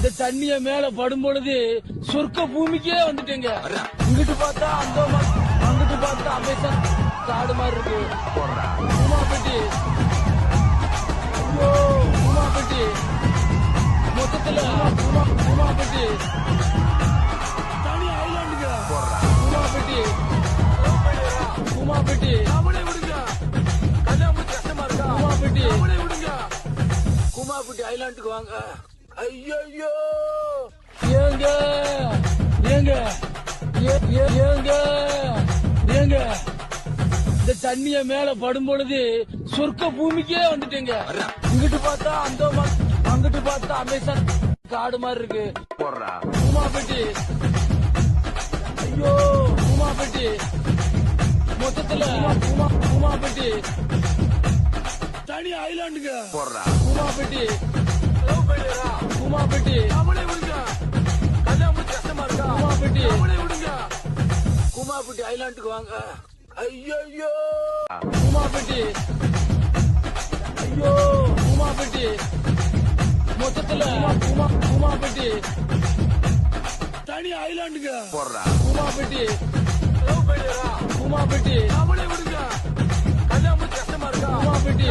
இந்த தண்ணிய மேல படும் பொழுது சொர்க்க பூமிக்கே வந்துட்டேங்க. இங்கிட்டு பார்த்தா அந்தோமான், அங்கிட்டு பார்த்தா அமேசான் காடு மாதிரி இருக்கு. உமாபட்டி, ஐயோ உமாபட்டி, மொத்தத்துல உமாபட்டி தனி ஐலாண்டுங்க. உமாபட்டி, உமாபட்டி அவளே விடுங்க, கல்யாணம் கஷ்டமா இருக்கா? உமாபட்டி அவளே விடுங்க, உமாபட்டி ஐலாண்டுக்கு வாங்க. ஐயோ ஏங்க ஏங்க ஏங்க ஏங்க இந்த தண்ணிய மேல படும் பொழுது சொர்க்க பூமிக்கே வந்துட்டேங்க. இங்கிட்டு பார்த்தா அந்தோமான், அங்கிட்டு பார்த்தா அமேசான் காடு மாதிரி இருக்கு. உமாபட்டி, ஐயோ உமாபட்டி, மொத்தத்துல உமாபட்டி தனி ஐலாண்டுங்க. உமாபட்டி, உமாபட்டி அவளே விடுங்க, கல்யாணம் கஷ்டமா இருக்கா? உமாபட்டி அவளே விடுங்க, உமாபட்டி ஐலாண்டுக்கு வாங்க. ஐயோ உமாபட்டி, ஐயோ உமாபட்டி, மொத்தத்துல உமாபட்டி தனி ஐலாண்டுங்க. உமாபட்டி, உமாபட்டி அவளே விடுங்க, கல்யாணம் கஷ்டமா இருக்கா? உமாபட்டி